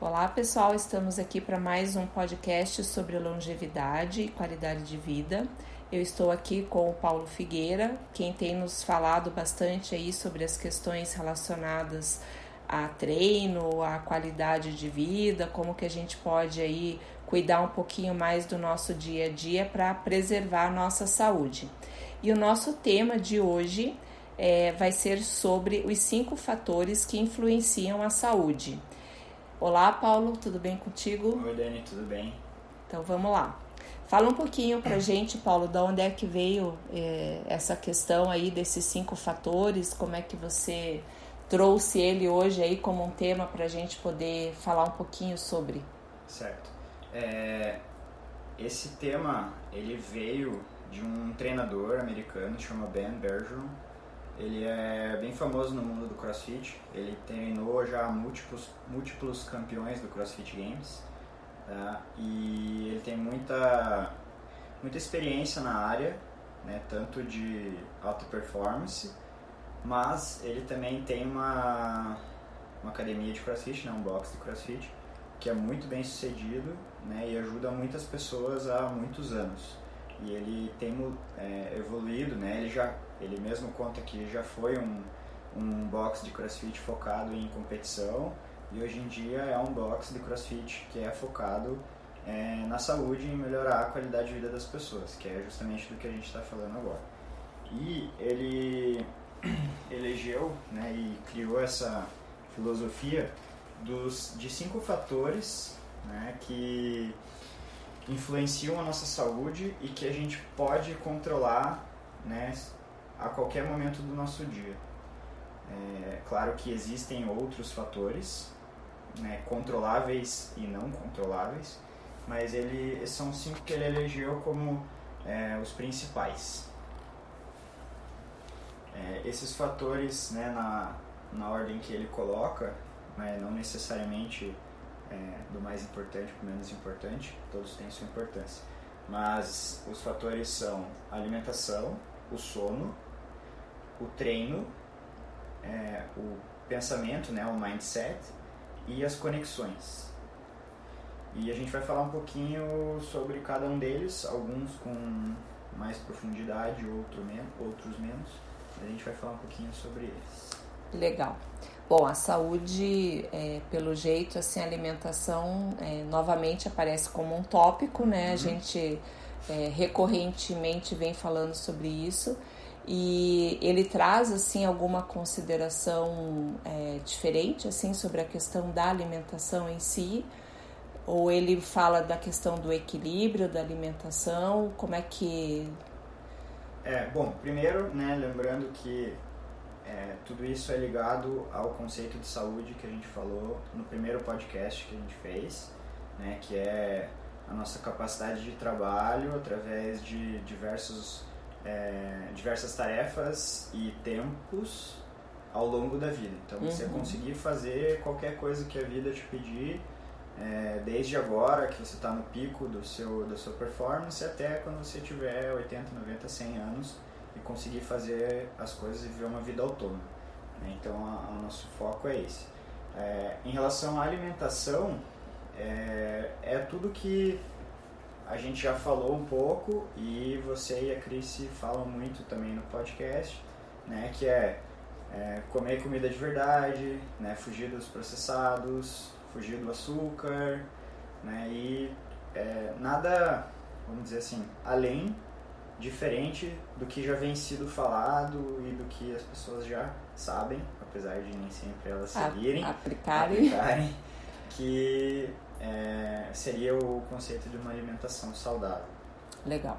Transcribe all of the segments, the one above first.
Olá pessoal, estamos aqui para mais um podcast sobre longevidade e qualidade de vida. Eu estou aqui com o Paulo Figueira, quem tem nos falado bastante aí sobre as questões relacionadas a treino, a qualidade de vida, como que a gente pode aí cuidar um pouquinho mais do nosso dia a dia para preservar a nossa saúde. E o nosso tema de hoje vai ser sobre os 5 fatores que influenciam a saúde. Olá, Paulo, tudo bem contigo? Oi, Dani, tudo bem? Então, vamos lá. Fala um pouquinho pra gente, Paulo, de onde é que veio essa questão aí desses 5 fatores, como é que você trouxe ele hoje aí como um tema pra gente poder falar um pouquinho sobre. Certo. Esse tema, ele veio de um treinador americano, chama Ben Bergeron. Ele é bem famoso no mundo do CrossFit, ele treinou já múltiplos campeões do CrossFit Games, tá? E ele tem muita experiência na área, né? Tanto de alta performance, mas ele também tem uma academia de CrossFit, né? Um box de CrossFit, que é muito bem sucedido, né? E ajuda muitas pessoas há muitos anos. E ele tem evoluído, né? Ele mesmo conta que já foi um box de CrossFit focado em competição e hoje em dia é um box de CrossFit que é focado na saúde e em melhorar a qualidade de vida das pessoas, que é justamente do que a gente está falando agora. E ele elegeu, né, e criou essa filosofia de 5 fatores, né, que influenciam a nossa saúde e que a gente pode controlar, né, a qualquer momento do nosso dia. Claro que existem outros fatores, né, controláveis e não controláveis, mas esses são 5 que ele elegeu como os principais. Esses fatores, né, na ordem que ele coloca, né, não necessariamente do mais importante para o menos importante, todos têm sua importância, mas os fatores são a alimentação, o sono, o treino, o pensamento, né, o mindset e as conexões. E a gente vai falar um pouquinho sobre cada um deles, alguns com mais profundidade, outros menos. A gente vai falar um pouquinho sobre eles. Legal. Bom, a saúde, pelo jeito, assim, a alimentação novamente aparece como um tópico, né? A gente recorrentemente vem falando sobre isso. E ele traz assim alguma consideração diferente assim sobre a questão da alimentação em si, ou ele fala da questão do equilíbrio da alimentação, como é que... Bom, primeiro, né, lembrando que tudo isso é ligado ao conceito de saúde que a gente falou no primeiro podcast que a gente fez, né, que é a nossa capacidade de trabalho através de diversas tarefas e tempos ao longo da vida. Então você conseguir fazer qualquer coisa que a vida te pedir, desde agora que você está no pico da sua performance até quando você tiver 80, 90, 100 anos e conseguir fazer as coisas e viver uma vida autônoma. Então o nosso foco é esse. Em relação à alimentação, é tudo que a gente já falou um pouco e você e a Cris falam muito também no podcast, né, que comer comida de verdade, né, fugir dos processados, fugir do açúcar, né, e nada, vamos dizer assim, além, diferente do que já vem sido falado e do que as pessoas já sabem, apesar de nem sempre elas seguirem, aplicarem que seria o conceito de uma alimentação saudável. Legal.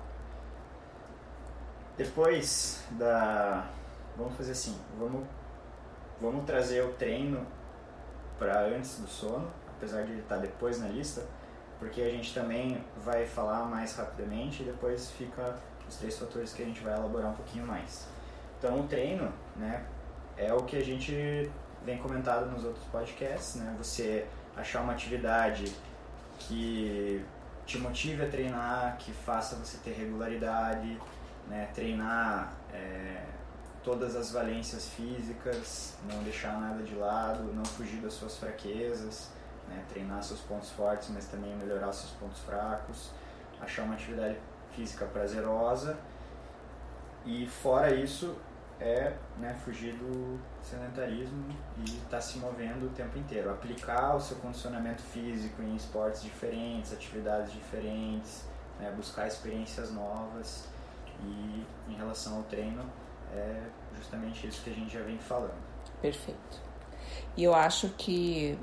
Depois vamos fazer assim, vamos trazer o treino para antes do sono, apesar de ele estar depois na lista, porque a gente também vai falar mais rapidamente e depois fica os 3 fatores que a gente vai elaborar um pouquinho mais. Então o treino, né, é o que a gente vem comentado nos outros podcasts, né, você achar uma atividade que te motive a treinar, que faça você ter regularidade, né, treinar todas as valências físicas, não deixar nada de lado, não fugir das suas fraquezas, né? Treinar seus pontos fortes, mas também melhorar seus pontos fracos, achar uma atividade física prazerosa e fora isso né, fugir do sedentarismo e estar se movendo o tempo inteiro, aplicar o seu condicionamento físico em esportes diferentes, atividades diferentes, né, buscar experiências novas e em relação ao treino é justamente isso que a gente já vem falando. Perfeito. E eu acho que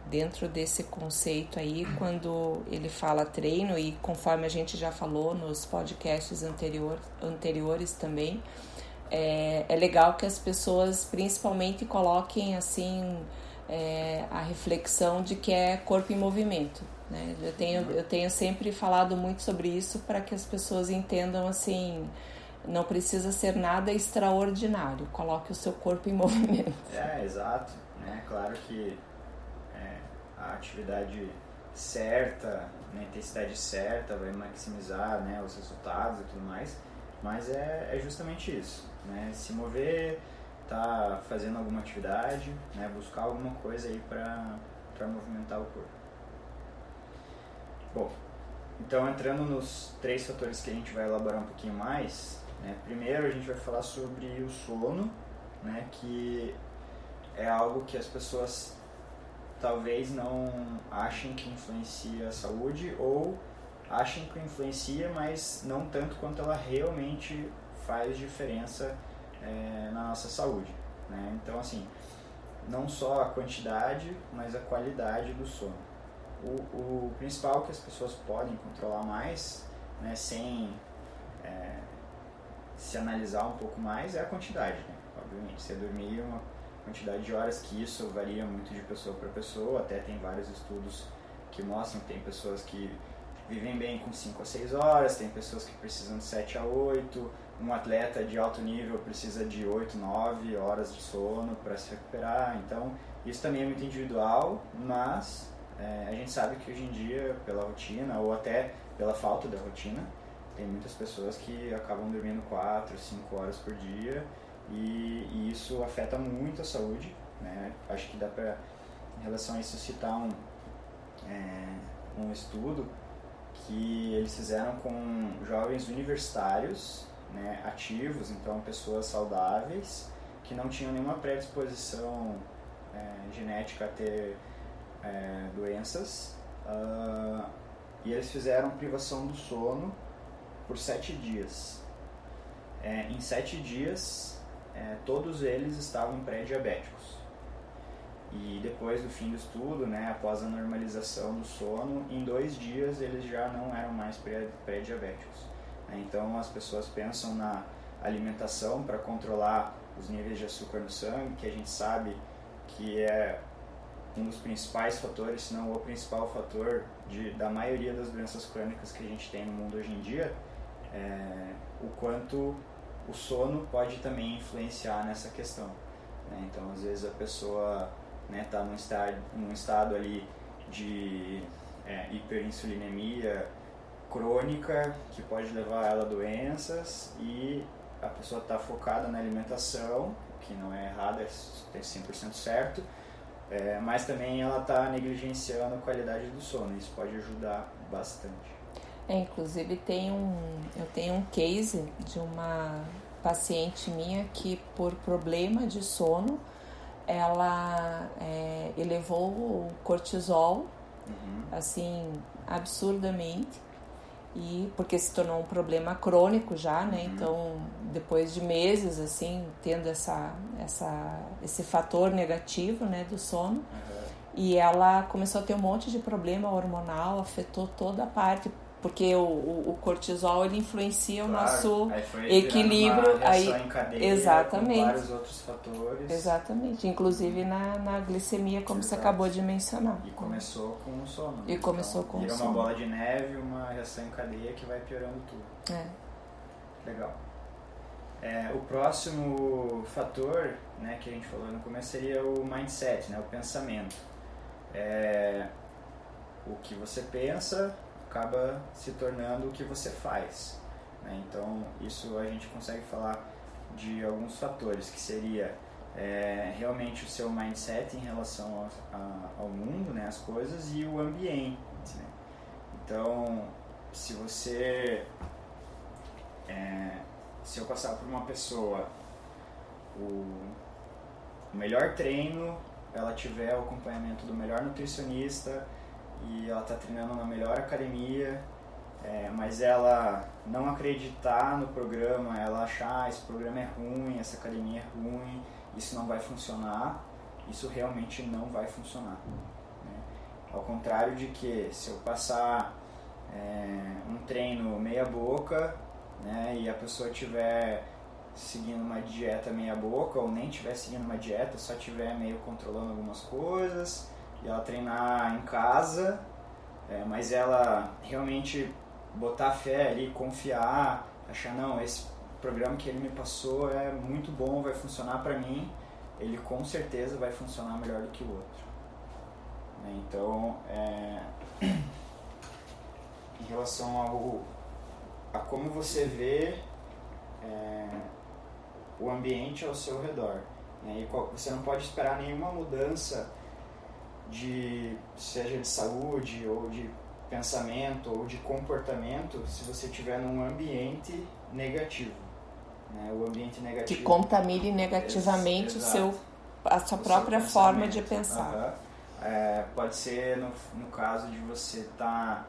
dentro desse conceito aí, quando ele fala treino, e conforme a gente já falou nos podcasts anteriores também, é legal que as pessoas principalmente coloquem assim a reflexão de que é corpo em movimento, né? Eu tenho sempre falado muito sobre isso para que as pessoas entendam assim, não precisa ser nada extraordinário, coloque o seu corpo em movimento. Exato, né? Claro que a atividade certa, a intensidade certa vai maximizar, né, os resultados e tudo mais, mas é justamente isso, né? Se mover, tá fazendo alguma atividade, né, buscar alguma coisa aí para movimentar o corpo. Bom, então entrando nos 3 fatores que a gente vai elaborar um pouquinho mais, né, primeiro a gente vai falar sobre o sono, né, que é algo que as pessoas talvez não achem que influencia a saúde ou achem que influencia, mas não tanto quanto ela realmente faz diferença na nossa saúde, né? Então, assim, não só a quantidade, mas a qualidade do sono. O principal que as pessoas podem controlar mais, né, sem se analisar um pouco mais, é a quantidade, né? Obviamente, você dormir uma quantidade de horas, que isso varia muito de pessoa para pessoa, até tem vários estudos que mostram que tem pessoas que vivem bem com 5 a 6 horas, tem pessoas que precisam de 7 a 8, um atleta de alto nível precisa de 8, 9 horas de sono para se recuperar, então isso também é muito individual, mas a gente sabe que hoje em dia, pela rotina ou até pela falta da rotina, tem muitas pessoas que acabam dormindo 4, 5 horas por dia e isso afeta muito a saúde, né? Acho que dá para, em relação a isso, citar um estudo que eles fizeram com jovens universitários, né, ativos, então pessoas saudáveis, que não tinham nenhuma predisposição genética a ter doenças, e eles fizeram privação do sono por 7 dias. Em 7 dias, todos eles estavam pré-diabéticos. E depois do fim do estudo, né, após a normalização do sono, em 2 dias eles já não eram mais pré-diabéticos. Então as pessoas pensam na alimentação para controlar os níveis de açúcar no sangue, que a gente sabe que é um dos principais fatores, se não o principal fator da maioria das doenças crônicas que a gente tem no mundo hoje em dia, o quanto o sono pode também influenciar nessa questão, né? Então às vezes a pessoa está num estado ali de hiperinsulinemia crônica, que pode levar ela a doenças, e a pessoa está focada na alimentação, que não é errado, é 100% certo, mas também ela está negligenciando a qualidade do sono. Isso pode ajudar bastante. Inclusive eu tenho um case de uma paciente minha que, por problema de sono, ela elevou o cortisol, assim, absurdamente, e porque se tornou um problema crônico já, né? Então, depois de meses, assim, tendo esse fator negativo, né, do sono, e ela começou a ter um monte de problema hormonal, afetou toda a parte, porque o cortisol, ele influencia o nosso equilíbrio, aí em cadeia, exatamente, com vários outros fatores. Exatamente, inclusive na glicemia, como você acabou de mencionar. E começou com o sono. E começou com o sono. Vira uma bola de neve, uma reação em cadeia que vai piorando tudo. Legal. O próximo fator, né, que a gente falou no começo seria o mindset, né, o pensamento. O que você pensa acaba se tornando o que você faz, né? Então isso a gente consegue falar de alguns fatores, que seria realmente o seu mindset em relação ao mundo, né, né, as coisas, e o ambiente, né? Então, se eu passar por uma pessoa o melhor treino, ela tiver o acompanhamento do melhor nutricionista e ela está treinando na melhor academia, mas ela não acreditar no programa, ela achar esse programa é ruim, essa academia é ruim, isso não vai funcionar, isso realmente não vai funcionar, né? Ao contrário de que se eu passar um treino meia boca, né, e a pessoa estiver seguindo uma dieta meia boca ou nem estiver seguindo uma dieta, só estiver meio controlando algumas coisas, e ela treinar em casa, mas ela realmente botar fé ali, confiar, achar, não, esse programa que ele me passou é muito bom, vai funcionar para mim, ele com certeza vai funcionar melhor do que o outro, né? Então, em relação a como você vê o ambiente ao seu redor, né? E você não pode esperar nenhuma mudança, seja de saúde ou de pensamento ou de comportamento, se você estiver num ambiente negativo, né? O ambiente negativo que contamine negativamente a sua própria forma de pensar. Pode ser no caso de você estar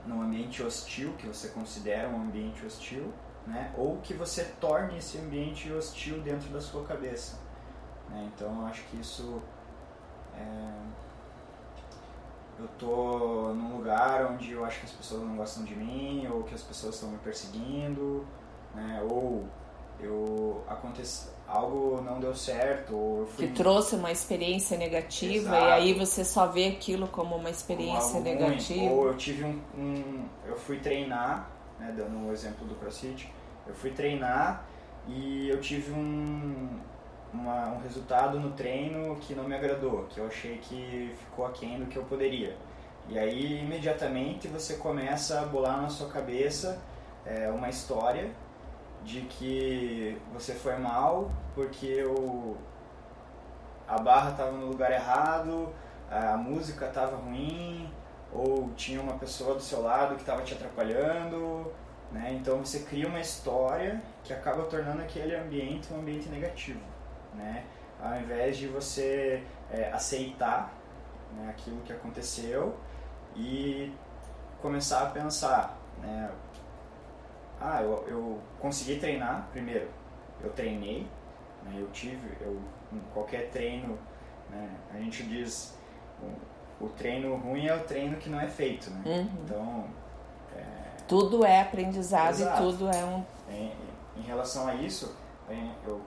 num ambiente hostil, que você considera um ambiente hostil, né? Ou que você torne esse ambiente hostil dentro da sua cabeça, né? Então eu acho que isso eu tô num lugar onde eu acho que as pessoas não gostam de mim, ou que as pessoas estão me perseguindo, né? Ou algo não deu certo, ou eu fui... Que trouxe uma experiência negativa. Exato. E aí você só vê aquilo como uma experiência negativa. Ruim. Ou eu tive eu fui treinar, né, dando o exemplo do CrossFit, eu fui treinar e eu tive um resultado no treino que não me agradou, que eu achei que ficou aquém do que eu poderia. E aí imediatamente você começa a bolar na sua cabeça uma história de que você foi mal porque a barra estava no lugar errado, a música estava ruim, ou tinha uma pessoa do seu lado que estava te atrapalhando, né? Então você cria uma história que acaba tornando aquele ambiente um ambiente negativo, né? Ao invés de você aceitar, né, aquilo que aconteceu e começar a pensar, né? Eu consegui treinar. Primeiro, eu treinei, né? Em qualquer treino, né, a gente diz o treino ruim é o treino que não é feito, né? Uhum. Então tudo é aprendizado. Exato. E tudo é em relação a isso, eu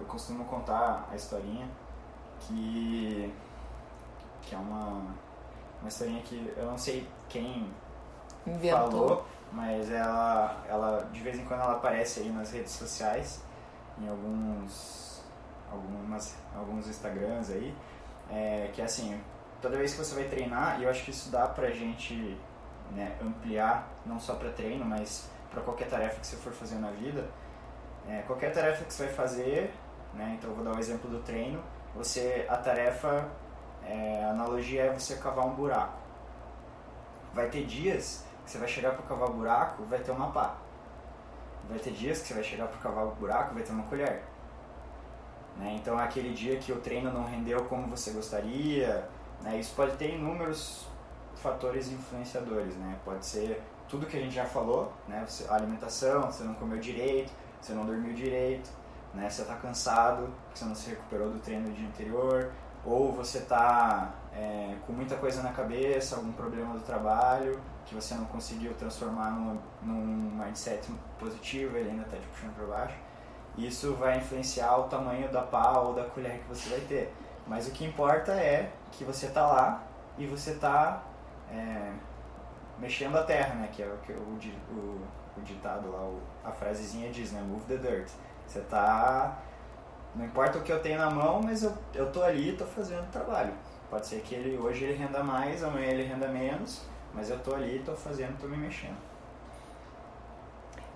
costumo contar a historinha que é uma historinha que eu não sei quem inventou. Falou, mas ela de vez em quando ela aparece aí nas redes sociais, em alguns Instagrams aí, que é assim, toda vez que você vai treinar, e eu acho que isso dá pra gente, né, ampliar, não só para treino, mas para qualquer tarefa que você for fazer na vida, qualquer tarefa que você vai fazer, né, então eu vou dar o exemplo do treino, a tarefa, a analogia é você cavar um buraco. Vai ter dias que você vai chegar para cavar o buraco, vai ter uma pá. Vai ter dias que você vai chegar para cavar o buraco, vai ter uma colher, né? Então aquele dia que o treino não rendeu como você gostaria, né, isso pode ter inúmeros fatores influenciadores, né? Pode ser tudo que a gente já falou, né? A alimentação, você não comeu direito, você não dormiu direito, né? Você está cansado, você não se recuperou do treino do dia anterior, ou você está com muita coisa na cabeça, algum problema do trabalho que você não conseguiu transformar num mindset positivo, ele ainda está te puxando para baixo. Isso vai influenciar o tamanho da pá ou da colher que você vai ter. Mas o que importa é que você está lá e você está mexendo a terra, né? Que é o que o ditado lá, a frasezinha diz, né? Move the dirt. Você está... Não importa o que eu tenho na mão, mas eu tô ali e tô fazendo o trabalho. Pode ser que hoje ele renda mais, amanhã ele renda menos, mas eu tô ali, tô fazendo, tô me mexendo.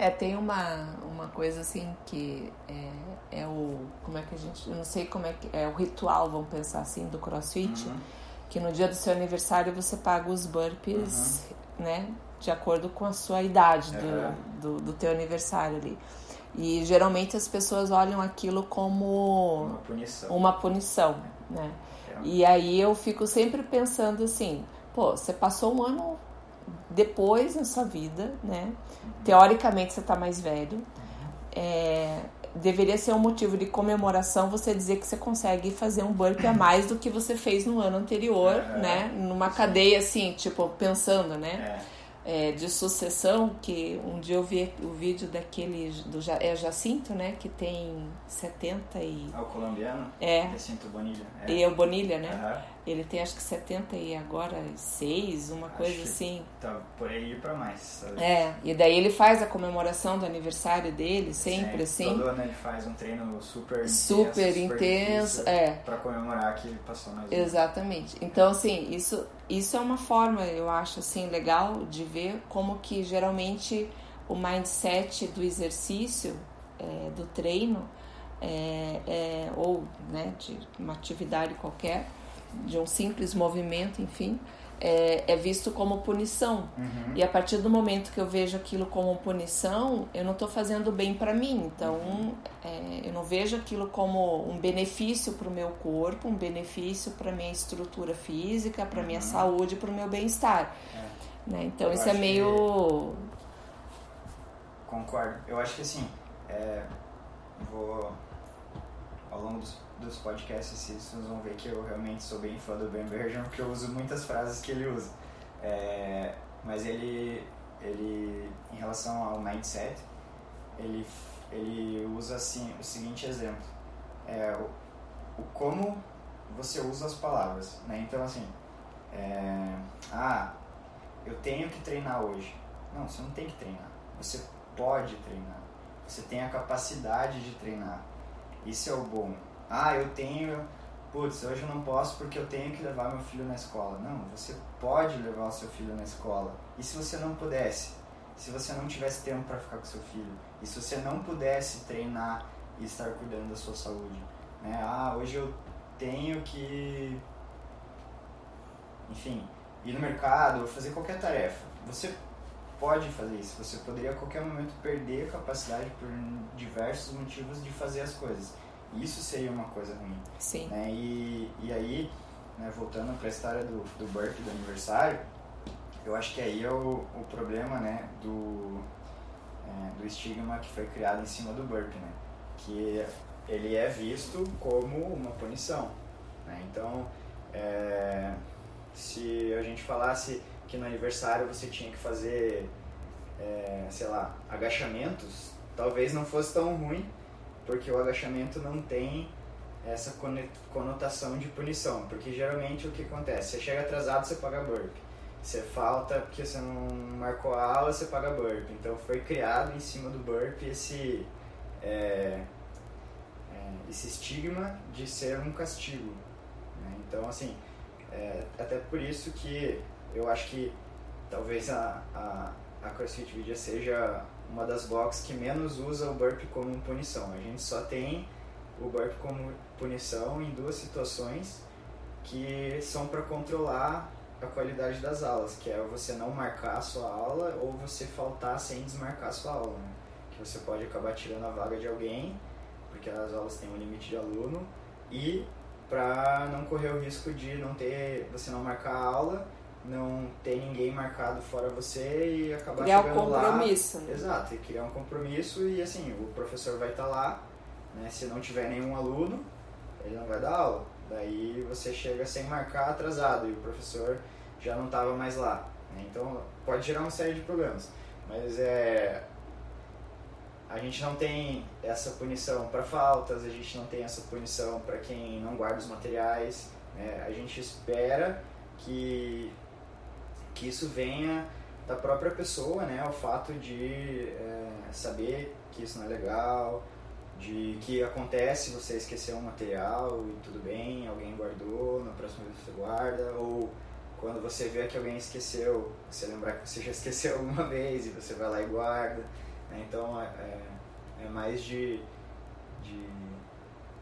Tem uma coisa assim que é o... Como é que a gente... Eu não sei como é que... É o ritual, vamos pensar assim, do CrossFit. Que no dia do seu aniversário você paga os burpees, né? De acordo com a sua idade do teu aniversário ali. E geralmente as pessoas olham aquilo como uma punição, né? E aí eu fico sempre pensando assim, pô, você passou um ano depois na sua vida, né? Teoricamente você tá mais velho. Deveria ser um motivo de comemoração você dizer que você consegue fazer um burpee a mais do que você fez no ano anterior, né? Numa cadeia assim, tipo, pensando, né? De sucessão, que um dia eu vi o vídeo daquele Jacinto, né, que tem 70 e... o colombiano? Jacinto Bonilla. E o Bonilla, né? Ele tem acho que 70 e agora 6, uma coisa assim. Tá por aí pra mais. Sabe? E daí ele faz a comemoração do aniversário dele, sempre assim. Todo ano ele faz um treino super intenso, pra comemorar que ele passou mais. Exatamente. Então, assim, isso é uma forma, eu acho, assim, legal de ver como que geralmente o mindset do exercício, do treino, ou, né, de uma atividade qualquer, de um simples movimento, enfim, é visto como punição. E a partir do momento que eu vejo aquilo como punição, eu não estou fazendo bem para mim. Então, eu não vejo aquilo como um benefício para o meu corpo, um benefício para a minha estrutura física, para a minha saúde, para o meu bem-estar. Né? Então, isso é meio... Concordo. Eu acho que assim, ao longo dos podcasts, vocês vão ver que eu realmente sou bem fã do Ben Bergeron, porque eu uso muitas frases que ele usa. Mas ele, em relação ao mindset, ele usa assim, o seguinte exemplo. O como você usa as palavras, né? Então, assim, eu tenho que treinar hoje. Não, você não tem que treinar. Você pode treinar. Você tem a capacidade de treinar. Isso é o bom. Hoje eu não posso porque eu tenho que levar meu filho na escola. Não, você pode levar o seu filho na escola. E se você não pudesse? Se você não tivesse tempo para ficar com seu filho? E se você não pudesse treinar e estar cuidando da sua saúde? Né? Hoje eu tenho que, enfim, ir no mercado ou fazer qualquer tarefa. Você pode fazer isso. Você poderia a qualquer momento perder a capacidade por diversos motivos de fazer as coisas. Isso seria uma coisa ruim. Sim. Né? E aí, né, voltando para a história do burpee do aniversário, eu acho que aí é o problema, né, do estigma que foi criado em cima do burpee, né? Que ele é visto como uma punição. Né? Então, se a gente falasse que no aniversário você tinha que fazer, agachamentos, talvez não fosse tão ruim, porque o agachamento não tem essa conotação de punição, porque geralmente o que acontece? Você chega atrasado, você paga burpee. Você falta porque você não marcou a aula, você paga burpee. Então foi criado em cima do burpee esse estigma de ser um castigo. Né? Então, assim, até por isso que eu acho que talvez a CrossFit Vidia seja uma das boxes que menos usa o burpee como punição. A gente só tem o burpee como punição em duas situações que são para controlar a qualidade das aulas, que é você não marcar a sua aula ou você faltar sem desmarcar a sua aula. Né? Que você pode acabar tirando a vaga de alguém, porque as aulas têm um limite de aluno, e para não correr o risco de você não marcar a aula, não ter ninguém marcado fora você e acabar criar chegando um compromisso, lá. Né? Exato, e criar um compromisso e assim, o professor vai estar lá, né? Se não tiver nenhum aluno, ele não vai dar aula. Daí você chega sem marcar atrasado e o professor já não estava mais lá. Né? Então pode gerar uma série de problemas. Mas a gente não tem essa punição para faltas, a gente não tem essa punição para quem não guarda os materiais. Né? A gente espera que isso venha da própria pessoa, né? O fato de saber que isso não é legal, de que acontece você esquecer um material e tudo bem, alguém guardou, na próxima vez você guarda, ou quando você vê que alguém esqueceu, você lembrar que você já esqueceu alguma vez e você vai lá e guarda. né? Então é mais de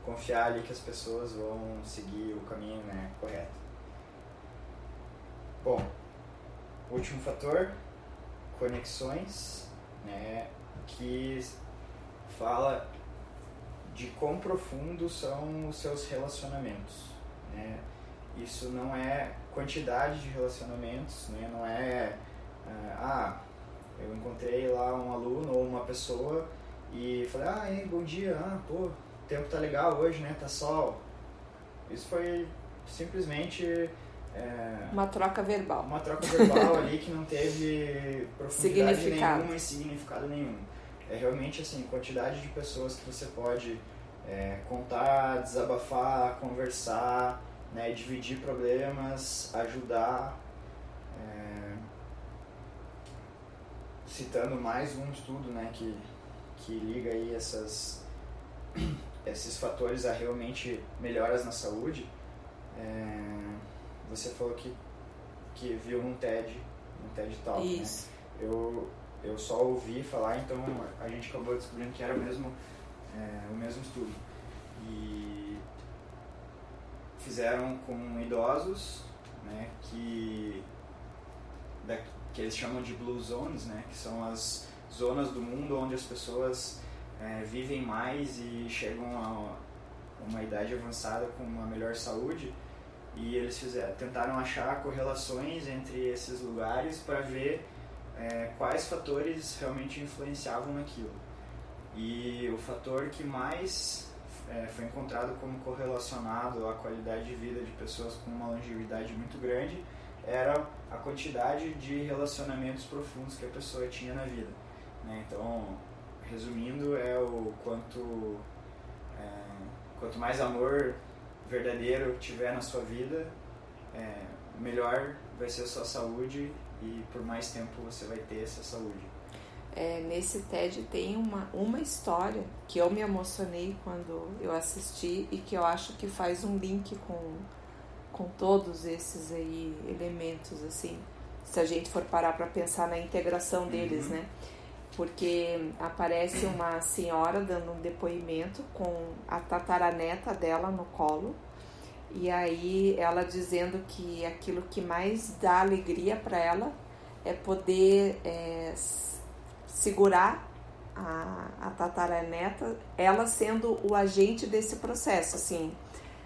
confiar ali que as pessoas vão seguir o caminho, né, correto. Bom, último fator, conexões, né, que fala de quão profundos são os seus relacionamentos, né? Isso não é quantidade de relacionamentos, né? Não é eu encontrei lá um aluno ou uma pessoa e falei, bom dia, pô, o tempo tá legal hoje, né? Tá sol. Isso foi simplesmente uma troca verbal. Uma troca verbal ali que não teve profundidade nenhuma e significado nenhum. É realmente assim, quantidade de pessoas que você pode contar, desabafar, conversar, né, dividir problemas, ajudar. Citando mais um estudo, né, que liga aí esses fatores a realmente melhoras na saúde. Você falou que viu um TED Talk, isso, né? Eu só ouvi falar, então a gente acabou descobrindo que era o mesmo estudo. E fizeram com idosos, né, que eles chamam de blue zones, né, que são as zonas do mundo onde as pessoas vivem mais e chegam a uma idade avançada com uma melhor saúde. E eles tentaram achar correlações entre esses lugares para ver quais fatores realmente influenciavam naquilo. E o fator que mais foi encontrado como correlacionado à qualidade de vida de pessoas com uma longevidade muito grande era a quantidade de relacionamentos profundos que a pessoa tinha na vida, né? Então, resumindo, o quanto mais amor verdadeiro tiver na sua vida, melhor vai ser a sua saúde e por mais tempo você vai ter essa saúde. Nesse TED tem uma história que eu me emocionei quando eu assisti e que eu acho que faz um link com todos esses aí elementos, assim, se a gente for parar para pensar na integração deles, né? Porque aparece uma senhora dando um depoimento com a tataraneta dela no colo, e aí ela dizendo que aquilo que mais dá alegria para ela é poder segurar a tataraneta, ela sendo o agente desse processo, assim,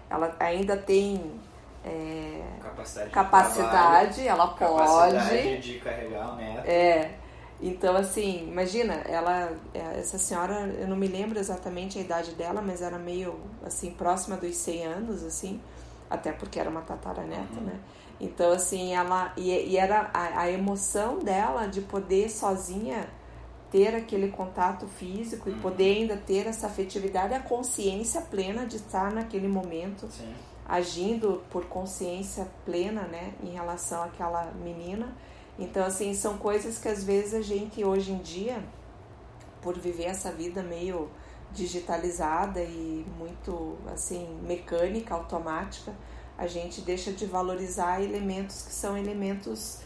ela ainda tem capacidade, ela pode, capacidade de carregar o neto. Então, assim, imagina, essa senhora, eu não me lembro exatamente a idade dela, mas era meio, assim, próxima dos 100 anos, assim, até porque era uma tataraneta, né? Então, assim, ela, e era a emoção dela de poder sozinha ter aquele contato físico e poder ainda ter essa afetividade, a consciência plena de estar naquele momento. Sim. Agindo por consciência plena, né, em relação àquela menina. Então, assim, são coisas que às vezes a gente hoje em dia, por viver essa vida meio digitalizada e muito, assim, mecânica, automática, a gente deixa de valorizar elementos que são elementos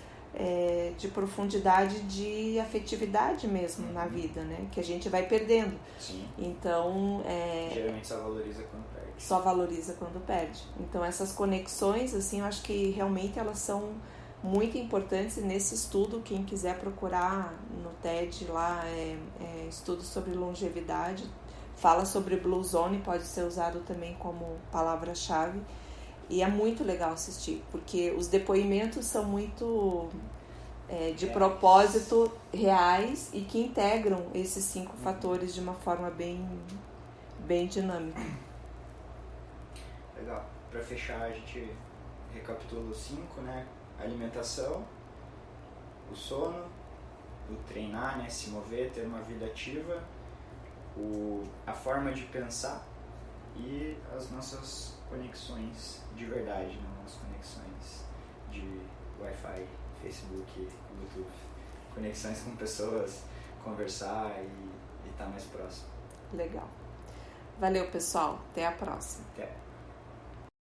de profundidade, de afetividade mesmo na vida, né, que a gente vai perdendo. Sim. Então, geralmente só valoriza quando perde. Só valoriza quando perde. Então essas conexões, assim, eu acho que realmente elas são muito importantes. Nesse estudo, quem quiser procurar no TED lá, estudo sobre longevidade, fala sobre Blue Zone, pode ser usado também como palavra-chave. E é muito legal assistir, porque os depoimentos são muito de propósito, reais, e que integram esses 5 fatores de uma forma bem dinâmica. Legal. Para fechar, a gente recapitula os 5, né? Alimentação, o sono, o treinar, né? Se mover, ter uma vida ativa, a forma de pensar e as nossas conexões de verdade, né? As conexões de Wi-Fi, Facebook, Bluetooth, conexões com pessoas, conversar e estar mais próximo. Legal. Valeu, pessoal. Até a próxima. Até.